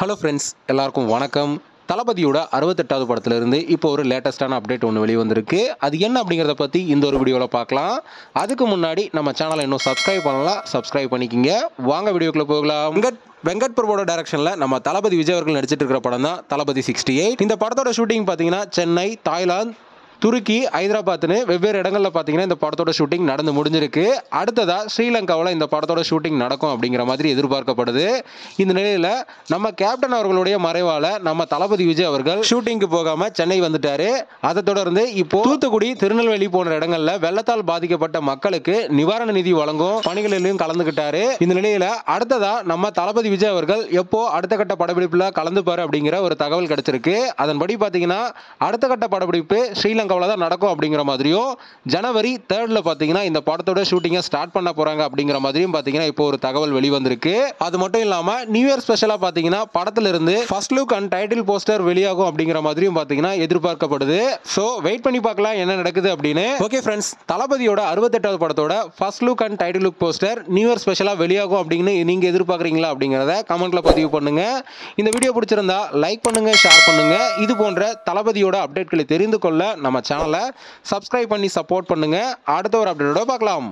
Hello friends, எல்லாருக்கும் வணக்கம். தளபதியோட 68வது படத்திலிருந்து இப்போ ஒரு லேட்டஸ்ட்டான அப்டேட் ஒன்று வெளியே வந்திருக்கு. அது என்ன அப்படிங்கிறத பற்றி இந்த ஒரு வீடியோவில் பார்க்கலாம். அதுக்கு முன்னாடி நம்ம சேனலை இன்னும் சப்ஸ்கிரைப் பண்ணலாம், சப்ஸ்கிரைப் பண்ணிக்கிங்க. வாங்க வீடியோக்குள்ளே போகலாம். வெங்கட் பிரபுவோட டைரக்ஷனில் நம்ம தளபதி விஜய் அவர்கள் நடிச்சிட்டு இருக்கிற படம் தான் தளபதி 68. இந்த படத்தோட ஷூட்டிங் பார்த்தீங்கன்னா சென்னை, தாய்லாந்து, துருக்கி, ஹைதராபாத்னு வெவ்வேறு இடங்களில் பார்த்தீங்கன்னா இந்த படத்தோட ஷூட்டிங் நடந்து முடிஞ்சிருக்கு. அடுத்ததாக ஸ்ரீலங்காவில் இந்த படத்தோட ஷூட்டிங் நடக்கும் அப்படிங்கிற மாதிரி எதிர்பார்க்கப்படுது. இந்த நிலையில் நம்ம கேப்டன் அவர்களுடைய மறைவால் நம்ம தளபதி விஜய் அவர்கள் ஷூட்டிங்க்கு போகாமல் சென்னை வந்துட்டாரு. அதை தொடர்ந்து இப்போ தூத்துக்குடி, திருநெல்வேலி போன்ற இடங்களில் வெள்ளத்தால் பாதிக்கப்பட்ட மக்களுக்கு நிவாரண நிதி வழங்கும் பணிகளிலும் கலந்துக்கிட்டாரு. இந்த நிலையில் அடுத்ததாக நம்ம தளபதி விஜய் அவர்கள் எப்போ அடுத்த கட்ட படப்பிடிப்பில் கலந்துப்பாரு அப்படிங்கிற ஒரு தகவல் கிடைச்சிருக்கு. அதன்படி பார்த்தீங்கன்னா அடுத்த கட்ட படப்பிடிப்பு ஸ்ரீலங்கா தான் நடக்கும் அப்படிங்கிற மாதிரியும், ஜனவரி 3 பார்த்தீங்கன்னா இந்த படத்தோட ஷூட்டிங்கை ஸ்டார்ட் பண்ண போறாங்க அப்படிங்கிற மாதிரியும் பார்த்தீங்கன்னா இப்போ ஒரு தகவல் வெளிவந்திருக்கு. அது மட்டும் இல்லாம நியூ இயர் ஸ்பெஷலா பார்த்தீங்கன்னா படத்திலிருந்து first look and title poster வெளியாகும் அப்படிங்கிற மாதிரியும் பார்த்தீங்கன்னா எதிர்பார்க்கப்படுது. ஸோ வெயிட் பண்ணி பார்க்கலாம் என்ன நடக்குது அப்படின்னு. ஓகே ஃப்ரெண்ட்ஸ், தளபதியோட 68வது படத்தோட first look and title look poster new year ஸ்பெஷலா வெளியாகும் அப்படின்னு நீங்க எதிர்பார்க்குறீங்களா அப்படிங்கிறத கமெண்ட்ல பதிவு பண்ணுங்க. இந்த வீடியோ பிடிச்சிருந்தா லைக் பண்ணுங்க, ஷேர் பண்ணுங்க. இது போன்ற தளபதியோட அப்டேட்களை தெரிந்து கொள்ள நம்ம சேனலை சப்ஸ்கிரைப் பண்ணி சப்போர்ட் பண்ணுங்க. அடுத்த ஒரு அப்டேட்டோட பார்க்கலாம்.